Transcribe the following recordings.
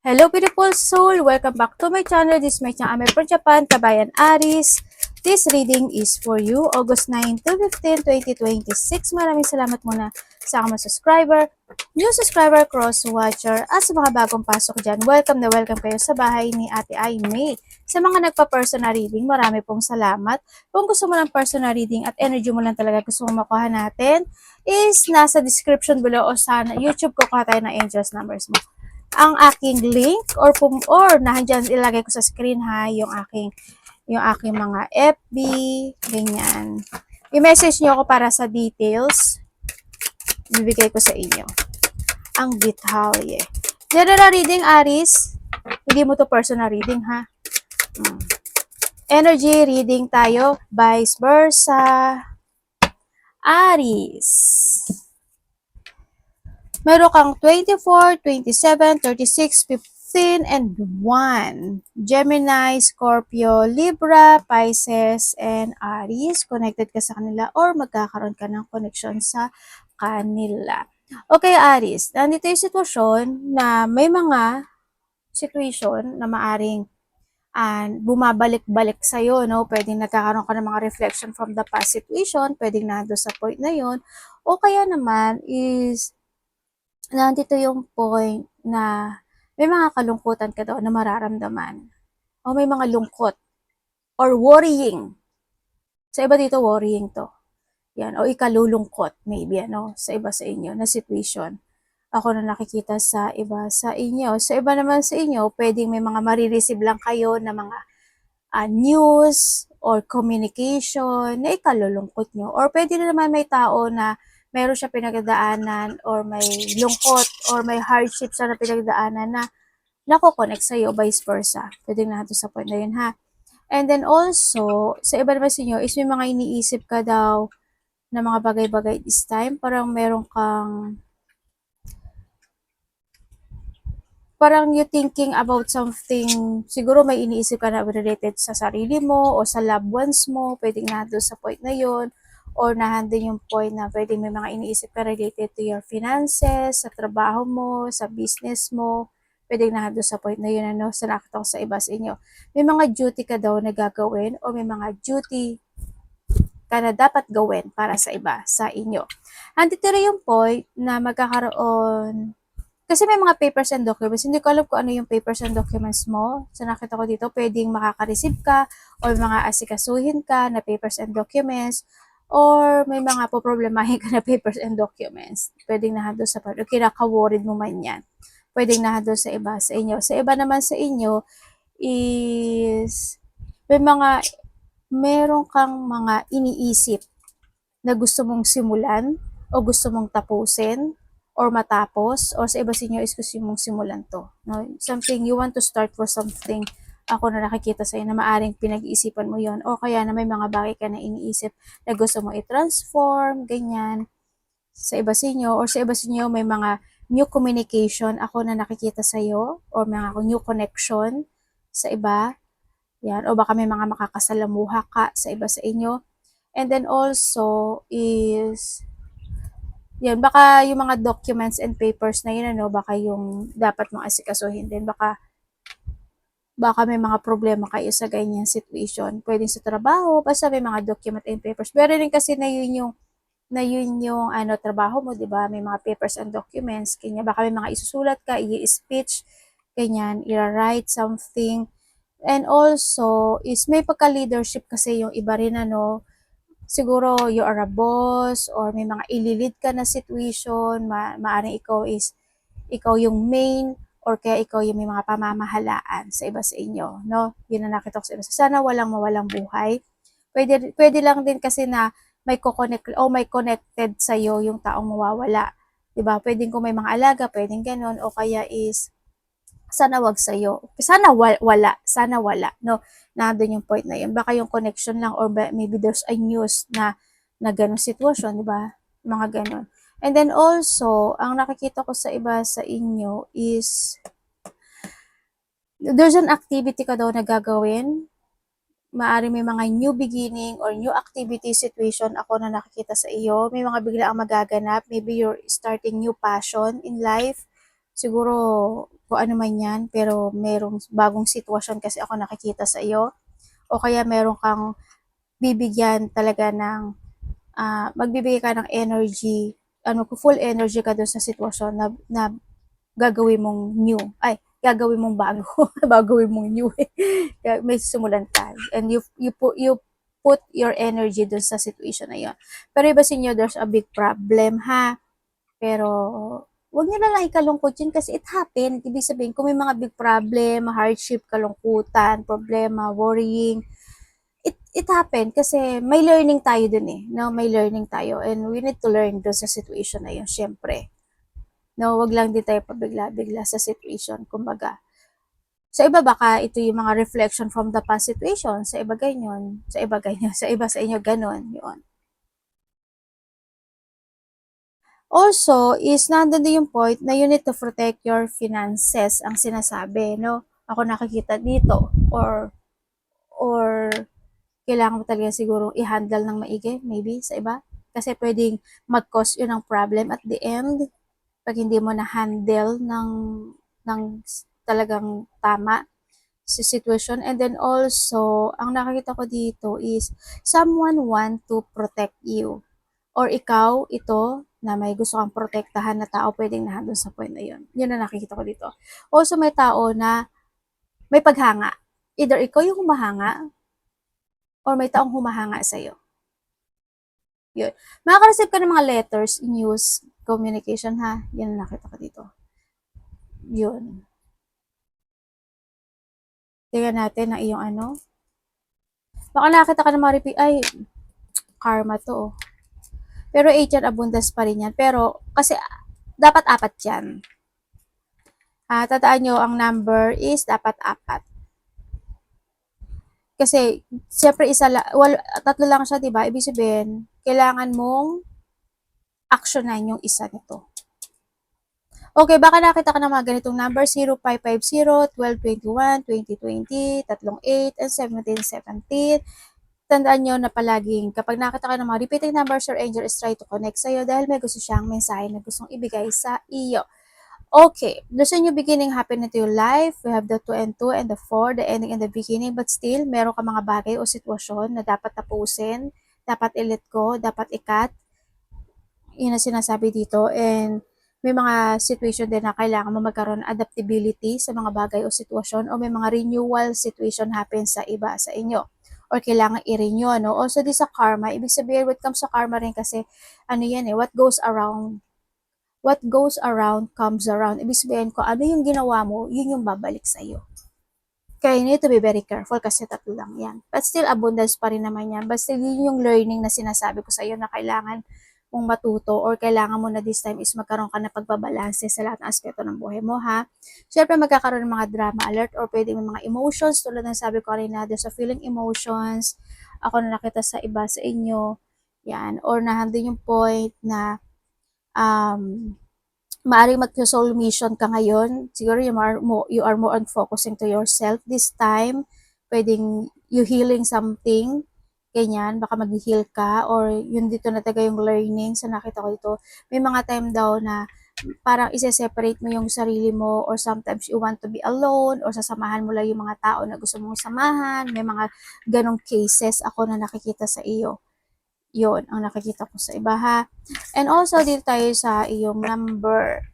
Hello beautiful soul! Welcome back to my channel. This is my channel, Ame from Japan, Kabayan Aris. This reading is for you, August 9 to 15, 2026. Maraming salamat muna sa mga subscriber, new subscriber, cross-watcher, at sa mga bagong pasok dyan. Welcome na welcome kayo sa bahay ni Ate Aimee. Sa mga nagpa-personal reading, marami pong salamat. Kung gusto mo ng personal reading at energy mo lang talaga gusto mo makuha natin, is nasa description below o sa YouTube ko kuha tayo ng angels numbers mo. Ang aking link or nandiyan ilagay ko sa screen ha, yung aking mga FB, ganyan. I-message niyo ako para sa details. Bibigay ko sa inyo. Ang detalye. General reading, Aris. Hindi mo to personal reading ha. Energy reading tayo, vice versa. Aris. Meron kang 24, 27, 36, 15, and 1. Gemini, Scorpio, Libra, Pisces, and Aries. Connected ka sa kanila or magkakaroon ka ng connection sa kanila. Okay, Aries. Nandito yung sitwasyon na may mga situation na maaring bumabalik-balik sa'yo, no? Pwedeng nagkakaroon ka ng mga reflection from the past situation, pwedeng nando sa point na yon, o kaya naman is nandito yung point na may mga kalungkutan ka daw na mararamdaman. O may mga lungkot. Or worrying. Sa iba dito, worrying to. Yan. O ikalulungkot, maybe, ano, sa iba sa inyo, na situation. Ako na nakikita sa iba sa inyo. Sa iba naman sa inyo, pwedeng may mga marireceive lang kayo na mga news or communication na ikalulungkot nyo. Or pwede na naman may tao na meron siya pinagdaanan or may lungkot or may hardship siya na pinagdaanan na nako-connect sa'yo, vice versa. Pwede na ito sa point na yun, ha? And then also, sa iba naman sa inyo, is may mga iniisip ka daw na mga bagay-bagay this time. Parang meron kang you thinking about something, siguro may iniisip ka na related sa sarili mo o sa loved ones mo, pwedeng nandun sa point na yon, or nahandun yung point na pwedeng may mga iniisip ka related to your finances, sa trabaho mo, sa business mo, pwedeng nahandun sa point na yun, ano, sa nakita ko sa iba sa inyo. May mga duty ka daw na gagawin o may mga duty ka na dapat gawin para sa iba, sa inyo. Andito rin yung point na magkakaroon, kasi may mga papers and documents. Hindi ko alam kung ano yung papers and documents mo. So, nakita ko dito, pwedeng makaka-receive ka or mga asikasuhin ka na papers and documents or may mga poproblemahin ka na papers and documents. Pwedeng nahando sa part o kinaka-worried mo man yan. Pwedeng nahando sa iba sa inyo. Sa iba naman sa inyo is meron kang mga iniisip na gusto mong simulan o gusto mong tapusin or matapos, or sa iba sa inyo is gusto mong simulan to. No? Something, you want to start for something. Ako na nakikita sa'yo na maaring pinag-iisipan mo yon, o kaya na may mga bagay ka na iniisip na gusto mo i-transform, ganyan. Sa iba sa inyo, or sa iba sa inyo may mga new communication ako na nakikita sa'yo, or mga new connection sa iba. Yan. O baka may mga makakasalamuha ka sa iba sa inyo. And then also is yan, baka yung mga documents and papers na yun, ano, baka yung dapat mong asikasuhin din, baka may mga problema kayo sa ganyan situation. Pwedeng sa trabaho, basta may mga document and papers. Pero rin kasi na yun yung ano, trabaho mo, di ba? May mga papers and documents, kanya baka may mga isusulat ka, i-speech, ganyan, i-write something. And also, is may pagka-leadership kasi yung iba rin, ano, siguro you are a boss or may mga ililid ka na situation, maaring ikaw yung main or kaya ikaw yung may mga pamamahalaan sa iba sa inyo, no? Yun ang nakita ko sa iba. Sana walang mawalang buhay. Pwede lang din kasi na may ko-connect o may connected sa iyo yung taong mawawala. 'Di ba? Pwedeng kung may mga alaga, pwedeng ganoon, o kaya is sana wag sa'yo. Sana wala, no? Nandun yung point na yun. Baka yung connection lang or maybe there's a news na ganong sitwasyon, di ba? Mga ganon. And then also, ang nakikita ko sa iba sa inyo is there's an activity ka daw na gagawin. Maaaring may mga new beginning or new activity situation ako na nakikita sa iyo. May mga bigla ang magaganap. Maybe you're starting new passion in life. Siguro kung ano man yan, pero merong bagong sitwasyon kasi ako nakikita sa iyo, o kaya meron kang bibigyan talaga ng, magbibigay ka ng energy, full energy ka doon sa sitwasyon na gagawin mong new, ay, gagawin mong bago, gagawin mong new, may simulan ka, and you put your energy dun sa situation na yun. Pero iba sa inyo, there's a big problem, ha? Pero, wag niyo na lang ikalungkot yun kasi it happened. Ibig sabihin, kung may mga big problem, hardship, kalungkutan, problema, worrying, it happened kasi may learning tayo dun eh. No, may learning tayo and we need to learn dun sa situation na yun, syempre. No, wag lang din tayo pabigla-bigla sa situation. Kumbaga, sa iba baka ito yung mga reflection from the past situation, sa iba ganyan, sa iba ganyan, sa iba sa inyo ganon, yun. Also, is nandun din yung point na you need to protect your finances, ang sinasabi, no? Ako nakikita dito, or kailangan mo talaga siguro i-handle ng maigi, maybe, sa iba. Kasi pwedeng mag-cause yun ng problem at the end, pag hindi mo na-handle ng talagang tama si situation. And then also, ang nakikita ko dito is someone want to protect you. Or ikaw, ito, na may gusto kang protektahan na tao, pwedeng nandun sa point na yun. Yun ang nakikita ko dito. Also, may tao na may paghanga. Either ikaw yung humahanga, or may taong humahanga sa'yo. Yun. Makaka-receive ka ng mga letters, news, communication, ha? Yan ang nakita ko dito. Yun. Tingnan natin ang iyong ano. Baka nakita ka ng mga repeat, ay, karma to, oh. Pero 8 yan, abundance pa rin yan. Pero, kasi, dapat 4 yan. Tataan nyo, ang number is dapat 4. Kasi, siyempre, tatlo lang siya, diba? Ibig sabihin, kailangan mong actionan yung isa nito. Okay, baka nakita ka ng mga ganitong number, 0550, 1221, 2020, 38, and 1717. Tandaan nyo na palaging kapag nakita ka ng mga repeating numbers, your angel is try to connect sa'yo dahil may gusto siyang mensahe na gustong ibigay sa iyo. Okay, there's a new beginning happening to your life. We have the 2 and 2 and the 4, the ending and the beginning. But still, meron ka mga bagay o sitwasyon na dapat tapusin, dapat i-let go, dapat i-cut. Yun ang sinasabi dito. And may mga situation din na kailangan mo magkaroon adaptability sa mga bagay o sitwasyon, o may mga renewal situation happen sa iba sa inyo, or kailangan i-renew, ano. Also, di sa karma, ibig sabihin, when it comes sa karma rin kasi, ano yan eh, what goes around comes around. Ibig sabihin, kung ano yung ginawa mo, yun yung babalik sa iyo. Kaya you need to be very careful kasi tatlo lang yan. But still, abundance pa rin naman yan. But still, yun yung learning na sinasabi ko sa iyo na kailangan mong matuto, or kailangan mo na this time is magkaroon ka na pagbabalanse sa lahat ng aspeto ng buhay mo, ha? Siyempre, magkakaroon ng mga drama alert, or pwede may mga emotions, tulad ng sabi ko kanina, there's a feeling emotions, ako na nakita sa iba sa inyo, yan, or nahandin yung point na, maaaring mag-soul mission ka ngayon, siguro you are more on focusing to yourself this time, pwedeng you healing something, ganyan, baka mag-heal ka, or yun dito na taga yung learning, sa nakita ko dito, may mga time daw na parang isa-separate mo yung sarili mo, or sometimes you want to be alone, or sasamahan mo lang yung mga tao na gusto mong samahan, may mga ganong cases ako na nakikita sa iyo. Yun, ang nakikita ko sa iba, ha. And also, dito tayo sa iyong number.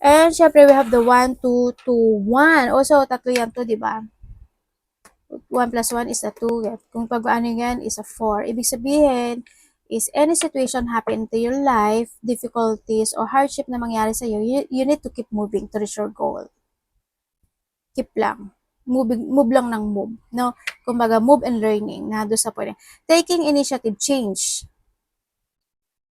And, syempre, we have the 1, 2, 2, 1. Also, tatlo yan to, diba? 1 plus 1 is a 2. Kung pag-ano yan is a 4. Ibig sabihin, is any situation happen to your life, difficulties, or hardship na mangyari sa'yo, you need to keep moving to reach your goal. Keep lang. Move lang ng move. No? Kumbaga, move and learning. Na doon sa point. Taking initiative, change.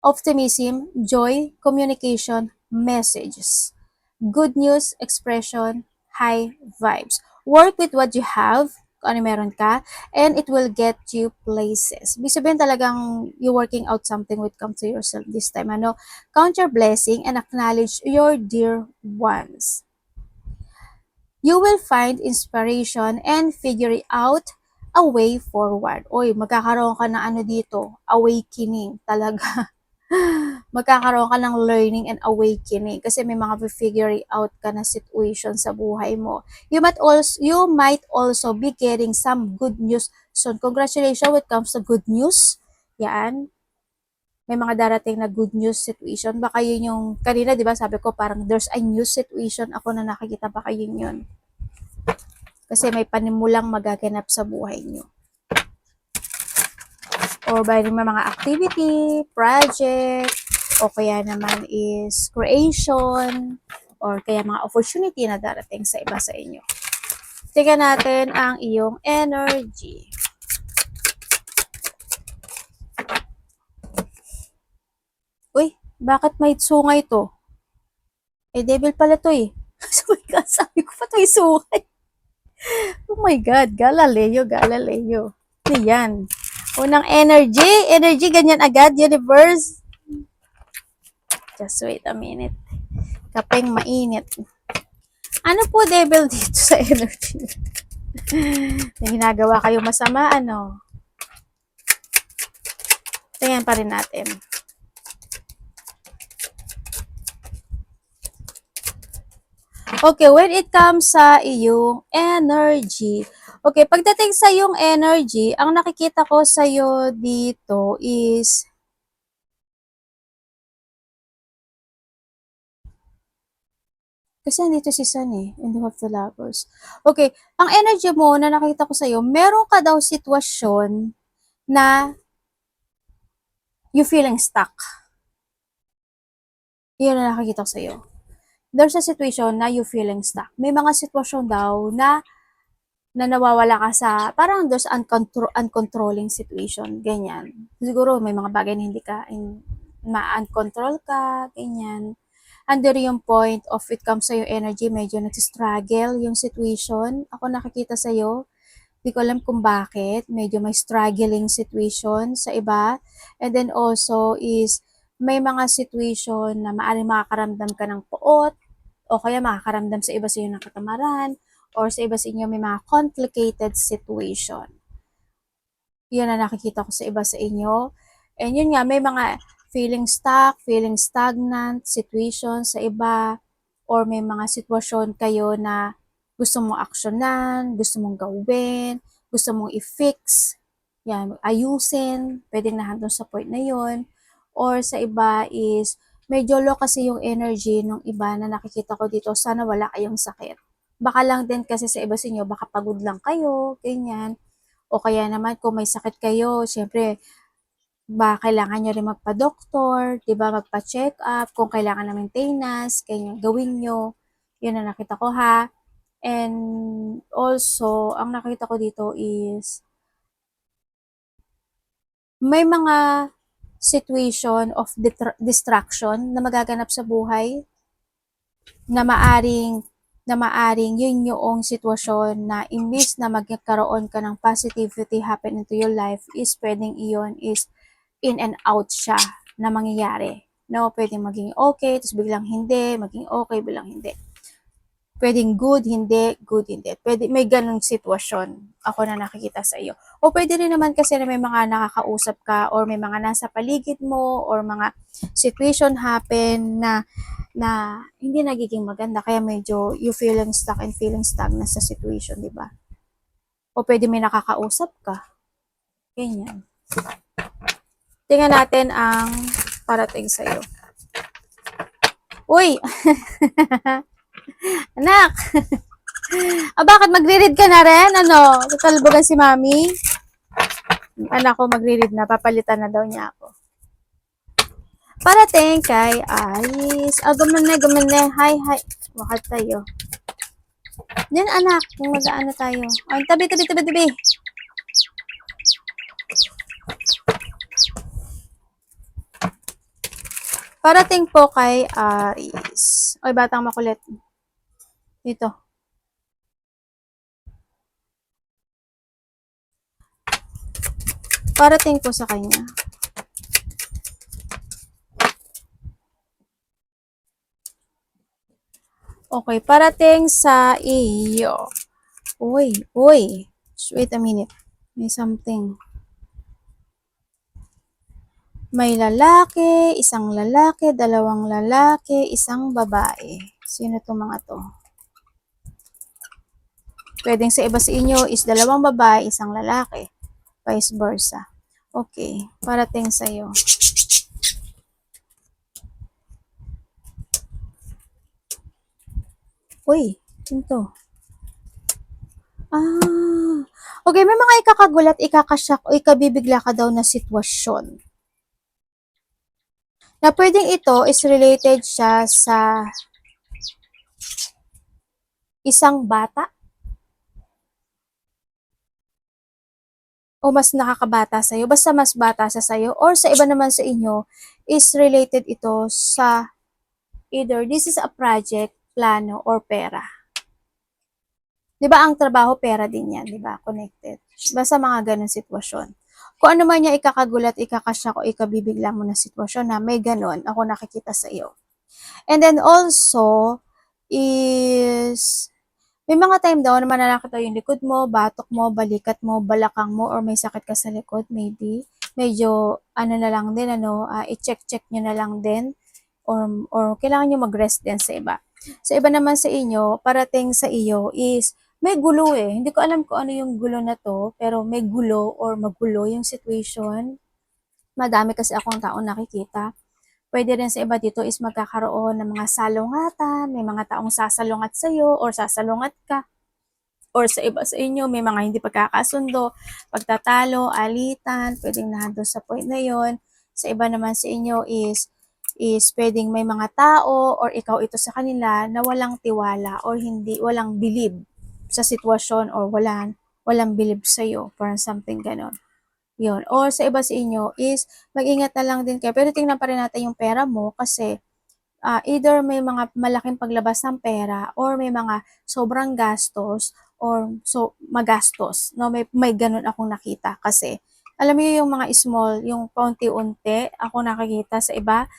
Optimism, joy, communication, messages. Good news, expression, high vibes. Work with what you have, kung ano meron ka, and it will get you places. Ibig sabihin talagang you working out something when it comes to yourself this time. Ano? Count your blessing and acknowledge your dear ones. You will find inspiration and figure out a way forward. Oy, magkakaroon ka na ano dito, awakening talaga. magkakaroon ka ng learning and awakening kasi may mga figure out ka na situation sa buhay mo. You might also be getting some good news soon. Congratulations when it comes to good news. Yan. May mga darating na good news situation. Baka yun yung, kanina, di ba, sabi ko parang there's a new situation ako na nakikita, baka yun yun. Kasi may panimulang magaganap sa buhay nyo. Or by mga activity, project, o kaya naman is creation, or kaya mga opportunity na darating sa iba sa inyo. Tingnan natin ang iyong energy. Uy, bakit may sungay to? Eh, devil pala to eh. Oh my God, sabi ko pa to yung sungay. Oh my God, Galileo. Ano yan? Unang energy, ganyan agad, universe. Just wait a minute. Kapeng mainit. Ano po devil dito sa energy? May ginagawa kayo masama, ano? Tingnan pa rin natin. Okay, when it comes sa iyong energy. Okay, pagdating sa iyong energy, ang nakikita ko sa iyo dito is kasi nandito si Sun eh, in the of the lovers. Okay, ang energy mo na nakita ko sa iyo, meron ka daw sitwasyon na you feeling stuck. Yun na nakikita ko sa iyo. There's a situation na you feeling stuck. May mga sitwasyon daw na nawawala ka sa, parang there's uncontrolling situation, ganyan. Siguro may mga bagay na hindi ka, ma-uncontrol ka, ganyan. Under yung point of it comes sa yung energy, medyo nag-struggle yung situation. Ako nakikita sa'yo, di ko alam kung bakit, medyo may struggling situation sa iba. And then also is, may mga situation na maaaring makakaramdam ka ng puot, o kaya makakaramdam sa iba sa iyo ng katamaran, or sa iba sa inyo may mga complicated situation. Yun na nakikita ko sa iba sa inyo. And yun nga, may mga feeling stuck, feeling stagnant situation sa iba, or may mga sitwasyon kayo na gusto mong aksyonan, gusto mong gawin, gusto mong i-fix, yan, ayusin, pwedeng nahandun sa point na yun. Or sa iba is, medyo low kasi yung energy ng iba na nakikita ko dito, sana wala kayong sakit. Baka lang din kasi sa iba sa inyo, baka pagod lang kayo, ganyan. O kaya naman kung may sakit kayo, syempre, ba kailangan nyo rin magpa-doktor, di ba, magpa-check up, kung kailangan na maintenance, ganyan, gawin nyo. Yun na nakita ko ha. And also, ang nakita ko dito is, may mga situation of distraction na magaganap sa buhay na maaring yun yung sitwasyon na imbis na magkaroon ka ng positivity happen into your life is pwedeng iyon is in and out siya na mangyayari. No, pwedeng maging okay, tapos biglang hindi, maging okay, biglang hindi. Pwedeng good, hindi, good, hindi. Pwede, may ganung sitwasyon ako na nakikita sa iyo. O pwede rin naman kasi na may mga nakakausap ka or may mga nasa paligid mo or mga situation happen na hindi nagiging maganda kaya medyo you feeling stuck and feeling stagnant sa situation, di ba? O pwede may nakakausap ka. Ganyan. Tingnan natin ang parating sa iyo. Uy! Anak! Bakit magre-read ka na rin? Ano? Tatalbogan si mami? Anak ko magre-read na. Papalitan na daw niya ako. Parating kay Alice. Gumana. Hi. Wakat tayo. Diyan anak, kung mag-ano tayo. Ay, tabi. Parating po kay Aries. Oy, batang makulit. Dito. Parating po sa kanya. Okay, parating sa iyo. Uy. Wait a minute. May something. May lalaki, isang lalaki, dalawang lalaki, isang babae. Sino to mga to? Pwedeng sa iba sa inyo is dalawang babae, isang lalaki. Vice versa. Okay, parating sa'yo. Uy, sino to? Okay, may mga ikakagulat, ikakasyak o ikabibigla ka daw na sitwasyon. Na pwedeng ito is related siya sa isang bata o mas nakakabata sa'yo, basta mas bata sa sa'yo, or sa iba naman sa inyo is related ito sa either this is a project, plano, or pera. Di ba ang trabaho, pera din yan, di ba? Connected. Basta mga ganun sitwasyon. Kung ano man niya ikakagulat, ikakasyak o ikabibigla mo na sitwasyon na may ganun, ako nakikita sa iyo. And then also, is may mga time daw na mananakit daw yung likod mo, batok mo, balikat mo, balakang mo, or may sakit ka sa likod, maybe. Medyo, ano na lang din, i-check-check nyo na lang din, or kailangan nyo mag-rest din sa iba. Sa iba naman sa inyo, parating sa iyo is, may gulo eh. Hindi ko alam kung ano yung gulo na to, pero may gulo or magulo yung situation. Madami kasi akong taong nakikita. Pwede rin sa iba dito is magkakaroon ng mga salungatan, may mga taong sasalungat sa'yo or sasalungat ka. Or sa iba sa inyo, may mga hindi pagkakasundo, pagtatalo, alitan, pwedeng nandun sa point na yon. Sa iba naman sa inyo is pwedeng may mga tao or ikaw ito sa kanila na walang tiwala or hindi, walang believe sa sitwasyon or walang believe sa'yo, parang something ganon. Yun. Or sa iba sa inyo is mag-ingat na lang din kayo. Pero tingnan pa rin natin yung pera mo kasi either may mga malaking paglabas ng pera or may mga sobrang gastos or magastos. No, may ganun akong nakita kasi alam niyo yung mga small, yung paunti-unti ako nakikita sa iba,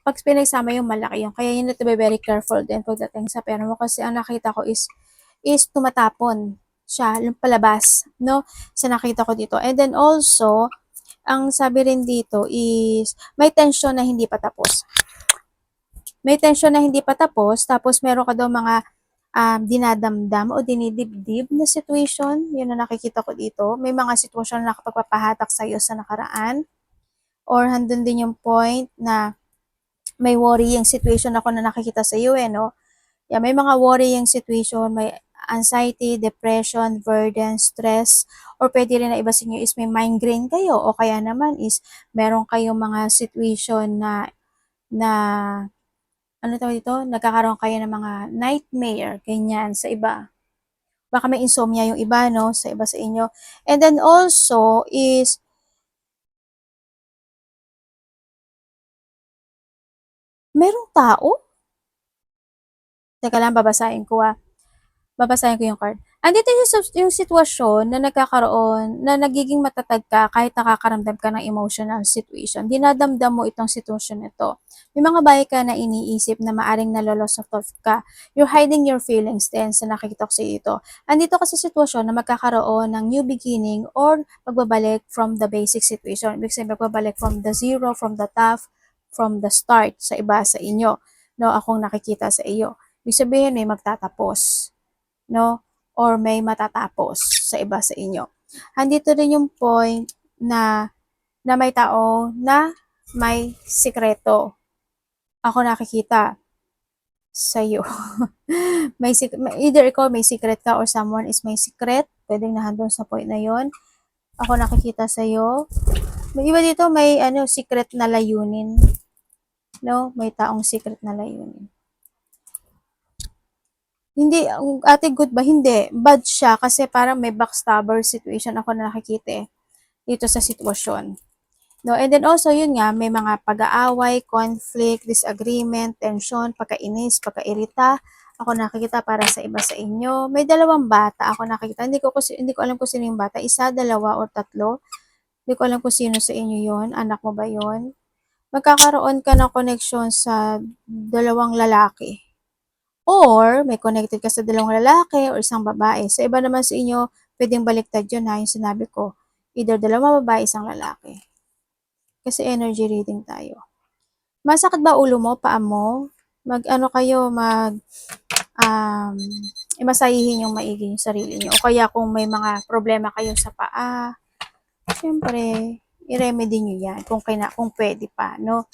pag pinagsama yung malaki yung kaya you need to be very careful din pagdating sa pera mo kasi ang nakita ko is tumatapon siya, yung palabas, no? Sa nakita ko dito. And then also, ang sabi rin dito is may tension na hindi pa tapos. May tension na hindi pa tapos, tapos meron ka daw mga dinadamdam o dinidibdib na situation. Yun ang nakikita ko dito. May mga sitwasyon na nakapagpapahatak sa iyo sa nakaraan. Or handun din yung point na may worrying situation ako na nakikita sa iyo no? Yeah, may mga worrying situation, may anxiety, depression, burden, stress, or pwede rin na iba sa inyo is may migraine kayo o kaya naman is meron kayong mga situation na ano tawag dito, nagkakaroon kayo ng mga nightmare, ganyan, sa iba. Baka may insomnia yung iba, no, sa iba sa inyo. And then also is, merong tao? Teka lang, babasahin ko yung card. Andito yung sitwasyon na nagkakaroon, na nagiging matatag ka kahit nakakaramdam ka ng emotional situation. Dinadamdam mo itong sitwasyon nito. May mga bagay ka na iniisip na maaring nalolos of thought ka. You're hiding your feelings din sa nakikita ko sa ito. Andito ka sa sitwasyon na magkakaroon ng new beginning or magbabalik from the basic situation. Ibig sabihin, magbabalik from the zero, from the top, from the start sa iba sa inyo. No, akong nakikita sa iyo. Ibig sabihin, may magtatapos, no? Or may matatapos sa iba sa inyo. Andito rin yung point na may tao na may sikreto. Ako nakikita sa iyo. Either ikaw may secret ka or someone is may secret. Pwedeng nahandun sa point na yon. Ako nakikita sa iyo. May iba dito may secret na layunin. No? May taong secret na layunin. Hindi, ate good ba? Hindi. Bad siya kasi parang may backstabber situation ako na nakikita dito sa sitwasyon. No, and then also yun nga, may mga pag-aaway, conflict, disagreement, tension, pagkainis, pagkairita. Ako nakikita para sa iba sa inyo. May dalawang bata ako nakikita. Hindi ko alam kung sino yung bata. Isa, dalawa, o tatlo. Hindi ko alam kung sino sa inyo yon. Anak mo ba yon? Magkakaroon ka ng connection sa dalawang lalaki. Or, may connected ka sa dalawang lalaki or isang babae. Sa iba naman sa inyo, pwedeng baliktad yun ha, yung sinabi ko. Either dalawang babae, isang lalaki. Kasi energy reading tayo. Masakit ba ulo mo, paa mo? Mag-ano kayo, um, imasahihin yung maigi yung sarili niyo. O kaya kung may mga problema kayo sa paa, syempre, i-remedy nyo yan kung pwede pa, no?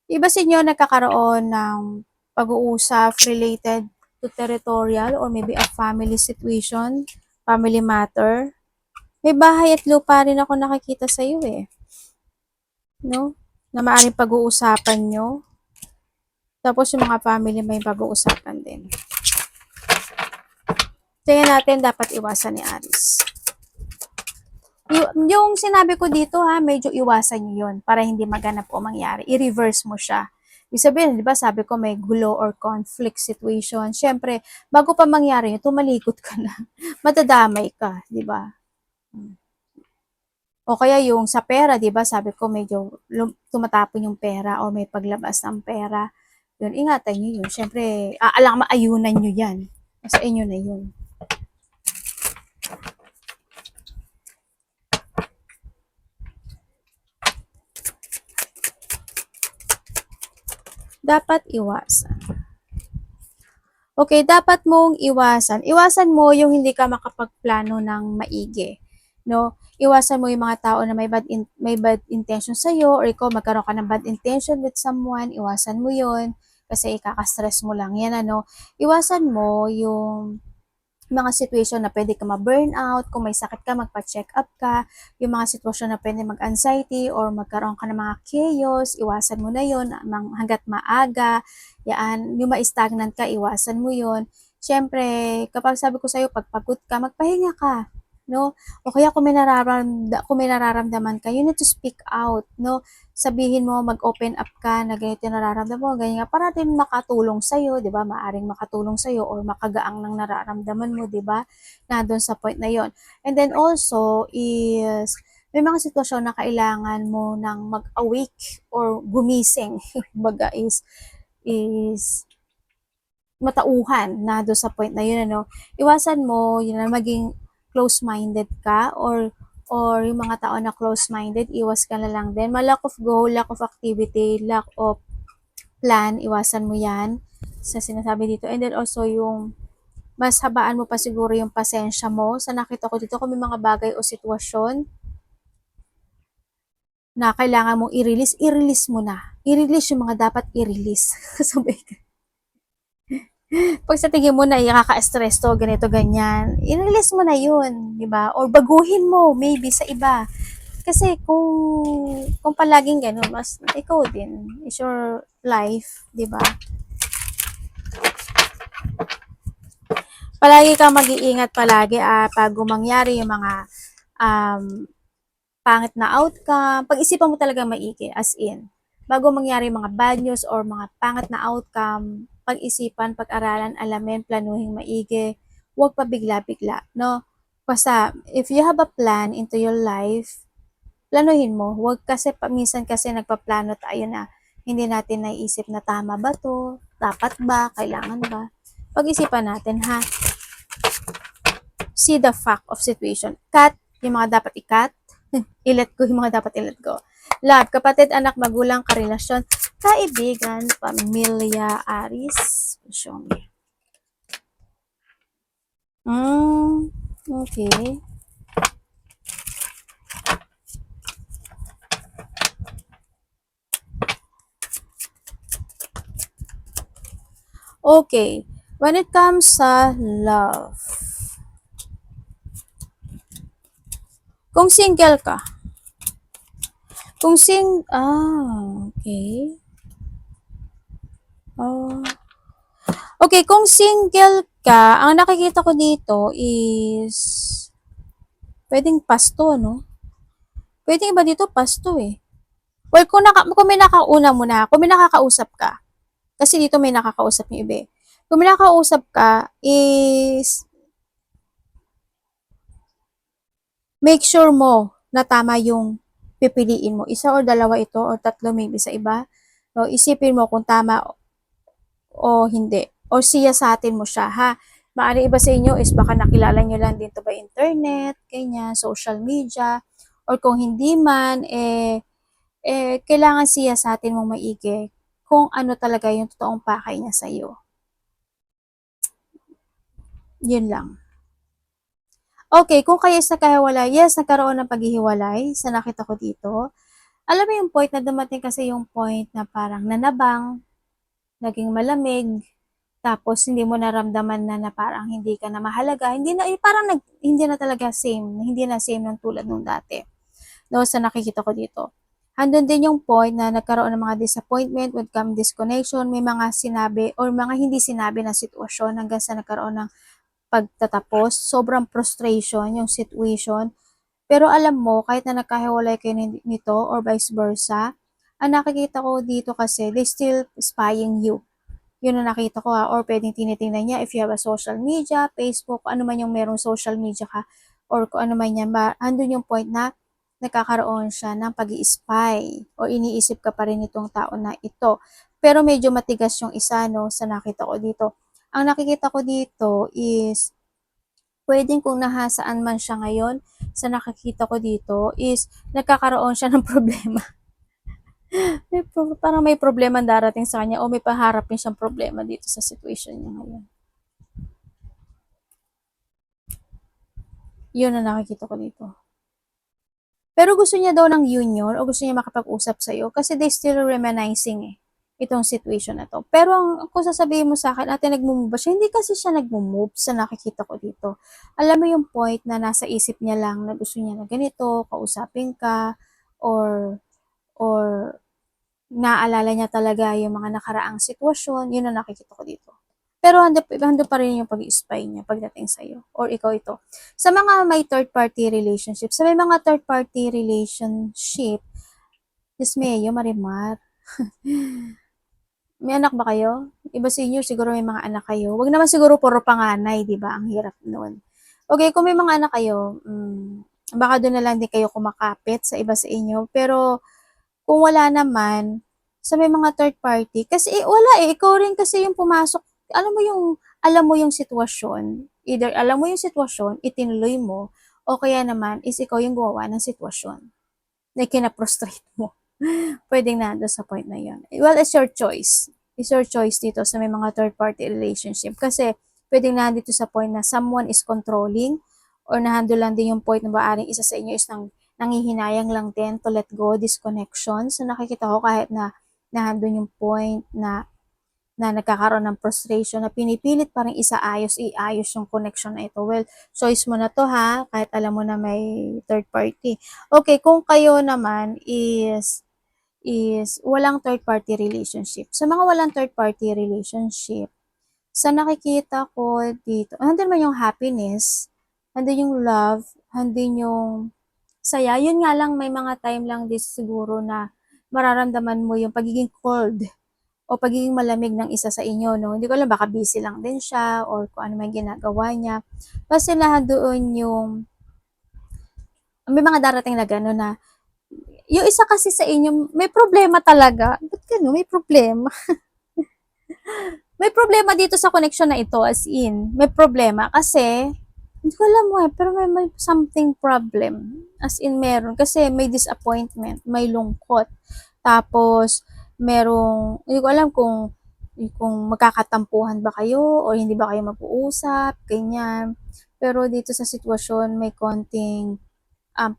Iba sa inyo nagkakaroon ng pag-uusap related to territorial or maybe a family situation, family matter. May bahay at lupa rin ako nakikita sa iyo eh. No? Na maaaring pag-uusapan nyo. Tapos yung mga family may pag-uusapan din. Tingnan natin dapat iwasan ni Aries. Yung sinabi ko dito ha, medyo iwasan nyo yun para hindi maganap o mangyari. I-reverse mo siya. Ibig sabihin, di ba sabi ko may gulo or conflict situation. Siyempre, bago pa mangyari yun, tumalikot ka na. Matadamay ka, di ba? O kaya yung sa pera, di ba sabi ko medyo tumatapon yung pera o may paglabas ng pera. Yun, ingatan nyo yun. Siyempre, alang maayunan nyo yan. Sa inyo na yun. Dapat iwasan. Okay, dapat mong iwasan. Iwasan mo yung hindi ka makapagplano ng maigi. No? Iwasan mo yung mga tao na may bad intention sa iyo or ikaw magkaroon ka ng bad intention with someone, iwasan mo yun kasi ikaka-stress mo lang yan ano. Iwasan mo yung mga situation na pwede ka ma-burnout, kung may sakit ka, magpa-check up ka, yung mga sitwasyon na pwede mag-anxiety or magkaroon ka ng mga chaos, iwasan mo na yun hanggat maaga, yan, yung ma-stagnant ka, iwasan mo yun. Siyempre, kapag sabi ko sa'yo, pag pagod ka, magpahinga ka, no? O kaya kung may nararamdaman ka, you need to speak out, no? Sabihin mo, mag-open up ka na ganito yung nararamdaman mo, ganyan para din makatulong sa'yo, di ba? Maaring makatulong sa'yo or makagaang ng nararamdaman mo, di ba? Na doon sa point na yon. And then also is, may mga sitwasyon na kailangan mo ng mag-awake or gumising, baga is matauhan na doon sa point na yun, ano. Iwasan mo, yun na maging close-minded ka or yung mga tao na close-minded, iwas ka na lang din. Lack of goal, lack of activity, lack of plan, iwasan mo yan sa sinasabi dito. And then also yung mas habaan mo pa siguro yung pasensya mo. Sa nakita ko dito, kung may mga bagay o sitwasyon na kailangan mong i-release, i-release mo na. I-release yung mga dapat i-release. Sabay ka. Pag sa tingin mo na ikaka-stress to, ganito, ganyan, i-release mo na yun, di ba? Or baguhin mo, maybe sa iba. Kasi kung palaging gano'n, mas ikaw din, it's your life, di ba? Palagi kang mag-iingat palagi pag mangyari yung mga pangit na outcome. Pag-isipan mo talaga maigi, as in. Bago mangyari yung mga bad news or mga pangit na outcome, pag-isipan, pag-aralan, alamin, planuhin maigi. Huwag pa bigla-bigla, no? Basta, if you have a plan into your life, planuhin mo. Huwag kasi, minsan kasi nagpaplano tayo na hindi natin naiisip na tama ba to? Dapat ba? Kailangan ba? Pag-isipan natin, ha? See the fact of situation. Cut yung mga dapat i-cut. I-let go yung mga dapat i-let go. Love, kapatid, anak, magulang, karelasyon, kaibigan, pamilya, Aries. Show me. Okay. Okay. When it comes sa love, kung single ka, okay. Okay, kung single ka, ang nakikita ko dito is, pwedeng pasto, no? Pwedeng iba dito, pasto eh. Well, kung may nakauna mo na, kung may nakakausap ka, kasi dito may nakakausap yung iba. Kung may nakakausap ka, is, make sure mo na tama yung pipiliin mo. Isa or dalawa ito, or tatlo maybe sa iba. So, isipin mo kung tama o hindi. O siyasatin mo siya, ha? Maaaring iba sa inyo is baka nakilala nyo lang dito ba internet, ganyan, social media, or kung hindi man, kailangan siyasatin mong maigi kung ano talaga yung totoong pakay niya sa'yo. Yun lang. Okay, kung kayo is nagkahiwalay, yes, nagkaroon ng paghihiwalay sa nakita ko dito. Alam mo yung point na dumating kasi yung point na parang nanabang, naging malamig, tapos hindi mo naramdaman na parang hindi ka na mahalaga, hindi na, parang hindi na talaga same, hindi na same ng tulad nung dati. No, sa nakikita ko dito. Handun din yung point na nagkaroon ng mga disappointment, would come disconnection, may mga sinabi or mga hindi sinabi na sitwasyon hanggang sa nagkaroon ng pagtatapos, sobrang frustration yung situation. Pero alam mo, kahit na nagkahiwalay kayo nito or vice versa, ang nakikita ko dito kasi, they still spying you. Yun ang nakita ko or pwedeng tinitingnan niya if you have a social media, Facebook, ano man yung merong social media ka, or kung ano man yan, andun yung point na nagkakaroon siya ng pag-i-spy o iniisip ka pa rin itong tao na ito. Pero medyo matigas yung isa, no, sa nakita ko dito. Ang nakikita ko dito is puwedeng kung nahasaan man siya ngayon, sa nakikita ko dito is nagkakaroon siya ng problema. Parang may problema darating sa kanya o may paharapin siyang problema dito sa situation niya ngayon. Yun ang nakikita ko dito. Pero gusto niya daw ng union o gusto niya makapag-usap sa'yo kasi they still reminiscing itong situation na to. Pero kung sasabihin mo sa akin, ate, nag-move ba siya? Hindi kasi siya nag-move sa nakikita ko dito. Alam mo yung point na nasa isip niya lang na gusto niya na ganito, kausapin ka, or naalala niya talaga yung mga nakaraang sitwasyon, yun ang nakikita ko dito. Pero hando pa rin yung pag-spy niya pagdating sa'yo. Or ikaw ito. Sa mga may third-party relationship, sa may mga third-party relationship, Diyos Mayo, Marimar, may anak ba kayo? Iba sa inyo, siguro may mga anak kayo. Wag naman siguro puro panganay, di ba? Ang hirap noon. Okay, kung may mga anak kayo, baka doon na lang din kayo kumakapit sa iba sa inyo. Pero, kung wala naman, sa may mga third party, kasi wala ikaw rin kasi yung pumasok, alam mo yung sitwasyon, either alam mo yung sitwasyon, itinuloy mo, o kaya naman is ikaw yung gumawa ng sitwasyon na kinaprostrate mo. Pwedeng nando sa point na yun. Well, it's your choice. It's your choice dito sa may mga third party relationship. Kasi pwedeng nandito sa point na someone is controlling or nahando lang din yung point na maaring isa sa inyo is nangihinayang lang din to let go, disconnection. So nakikita ko kahit na nahandun yung point na nagkakaroon ng frustration na pinipilit pa rin iayos yung connection na ito. Well, choice mo na to ha, kahit alam mo na may third party. Okay, kung kayo naman is walang third party relationship. Sa mga walang third party relationship, sa nakikita ko dito, nandun man yung happiness, nandun yung love, nandun yung saya. Yun nga lang, may mga time lang din siguro na mararamdaman mo yung pagiging cold o pagiging malamig ng isa sa inyo, no? Hindi ko alam, baka busy lang din siya or kung ano man ginagawa niya. Kasi lahat doon yung, may mga darating na gano'n na, yung isa kasi sa inyo, may problema talaga. Ba't gano'n? May problema. May problema dito sa connection na ito, as in. May problema kasi, hindi ko alam mo pero may something problem. As in, meron. Kasi may disappointment, may lungkot. Tapos, hindi ko alam kung magkakatampuhan ba kayo o hindi ba kayo mag-uusap, ganyan. Pero dito sa sitwasyon, may konting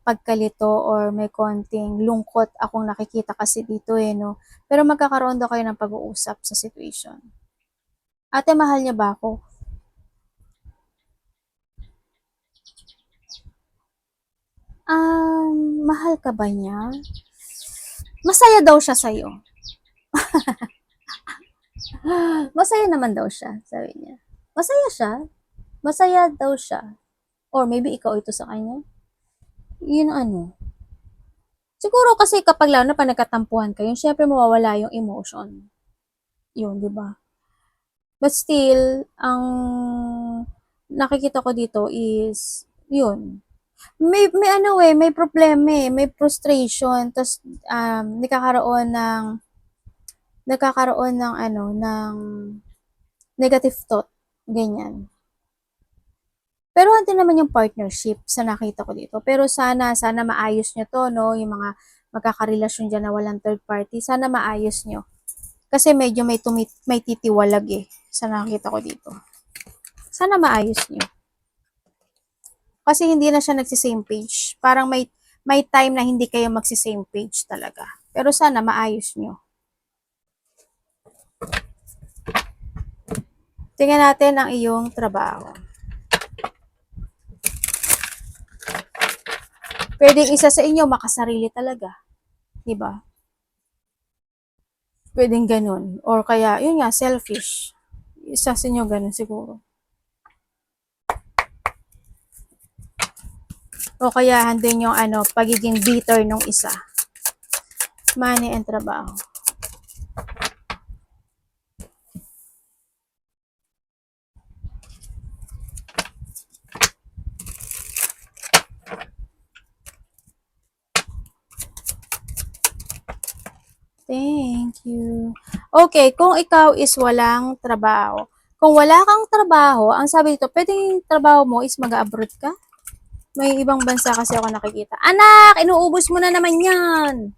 pagkalito or may konting lungkot akong nakikita kasi dito no. Pero magkakaroon daw kayo ng pag-uusap sa situation. Ate, mahal niya ba ako? Mahal ka ba niya? Masaya daw siya sa'yo. Masaya naman daw siya, sabi niya. Masaya siya. Masaya daw siya. Or maybe ikaw ito sa kanya. Yun ano. Siguro kasi kapag lalo na pa nagkatampuhan kayo, syempre mawawala yung emotion. Yun, di ba? But still, ang nakikita ko dito is, yun. May problema may frustration, tas nagkakaroon ng negative thought, ganyan. Pero andun naman yung partnership sa nakita ko dito. Pero sana maayos nyo to, no? Yung mga magkakarelasyon dyan na walang third party, sana maayos nyo. Kasi medyo may titiwalag eh, sa nakikita ko dito. Sana maayos nyo. Kasi hindi na siya nagsisame page. Parang may time na hindi kayo magsisame page talaga. Pero sana maayos nyo. Tingnan natin ang iyong trabaho. Pwedeng isa sa inyo makasarili talaga. Diba? Pwedeng ganun. Or kaya, yun nga, selfish. Isa sa inyo ganun siguro. O kaya handin yung pagiging bitter nung isa. Money and trabaho. Thank you. Okay, kung ikaw is walang trabaho. Kung wala kang trabaho, ang sabi dito, pwedeng trabaho mo is mag-abroad ka? May ibang bansa kasi ako nakikita. Anak, inuubos mo na naman yan.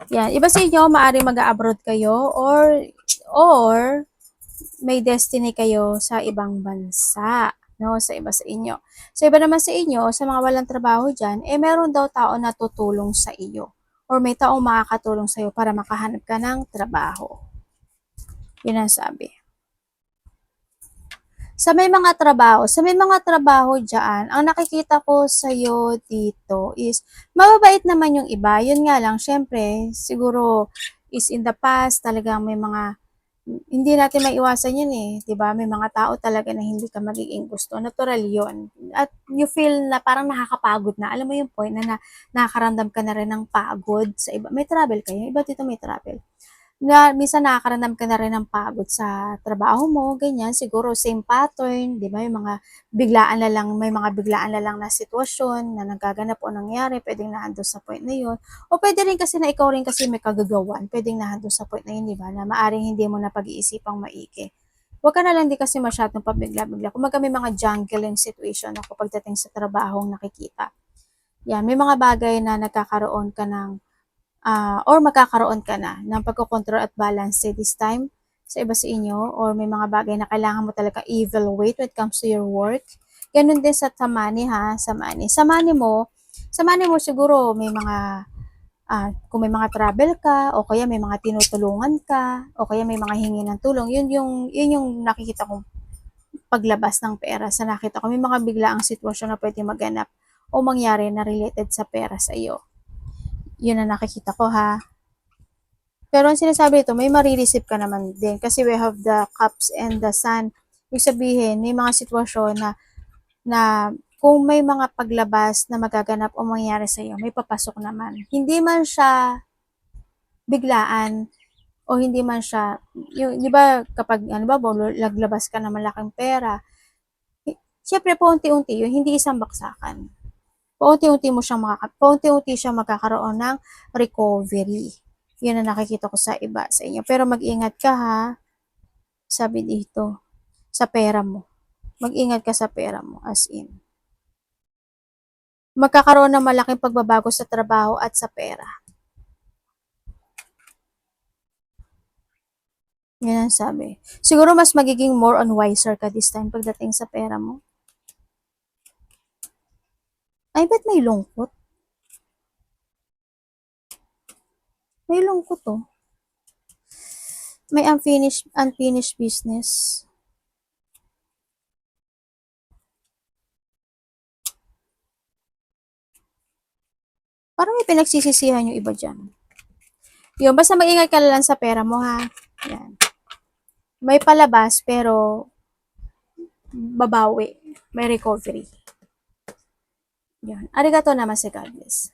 Yan, iba sa inyo, maaaring mag-abroad kayo or may destiny kayo sa ibang bansa, no? Sa iba sa inyo. Sa iba naman sa inyo, sa mga walang trabaho dyan, meron daw tao na tutulong sa iyo. Or may taong makakatulong sa iyo para makahanap ka ng trabaho. Yun ang sabi. Sa may mga trabaho dyan, ang nakikita ko sa'yo dito is, mababait naman yung iba. Yun nga lang, syempre, siguro is in the past, talagang may mga, hindi natin maiwasan yun eh. Diba? May mga tao talaga na hindi ka magiging gusto. Natural yun. At you feel na parang nakakapagod na. Alam mo yung point na nakakaramdam ka na rin ng pagod sa iba. May travel kayo. Iba dito may travel. Na minsan nakakaramdam ka na rin ng pagod sa trabaho mo, ganyan, siguro same pattern, di ba, may mga biglaan na lang na sitwasyon na nagaganap o nangyari, pwedeng nahandol sa point na yun, o pwede rin kasi na ikaw rin kasi may kagagawan, pwedeng nahandol sa point na yun, di ba, na maaring hindi mo na pag-iisipang maigi. Huwag ka na lang di kasi masyadong pabigla-bigla. Kung may mga jungling situation ako pagdating sa trabahong nakikita. Yan, may mga bagay na nagkakaroon ka ng or magkakaroon ka na ng pagkocontrol at balance this time sa iba sa inyo, or may mga bagay na kailangan mo talaga evaluate when it comes to your work. Ganun din sa money ha, sa money. Sa money mo siguro may mga kung may mga travel ka, o kaya may mga tinutulungan ka, o kaya may mga hingi ng tulong, yun yung nakikita kong paglabas ng pera. Sa nakita ko, may mga biglaang sitwasyon na pwede maganap o mangyari na related sa pera sa iyo. Yun ang nakikita ko ha. Pero ang sinasabi ito, may marireceive ka naman din. Kasi we have the cups and the sun. Ibig sabihin, may mga sitwasyon na kung may mga paglabas na magaganap o mangyari sa iyo, may papasok naman. Hindi man siya biglaan o hindi man siya, yung, di ba kapag, laglabas ka ng malaking pera, syempre paunti-unti yun, hindi isang baksakan. Paunti-unti siya magkakaroon ng recovery. Yun ang nakikita ko sa iba sa inyo. Pero mag-ingat ka ha, sabi dito, sa pera mo. Mag-ingat ka sa pera mo, as in. Magkakaroon ng malaking pagbabago sa trabaho at sa pera. Yan ang sabi. Siguro mas magiging more on wiser ka this time pagdating sa pera mo. Ay, ba't may lungkot? May lungkot oh. May unfinished business. Parang may pinagsisisihan yung iba dyan. Yun, basta mag-ingat ka lang sa pera mo ha. Yan. May palabas pero babawi. May recovery. Yan. Arigato naman si God bless.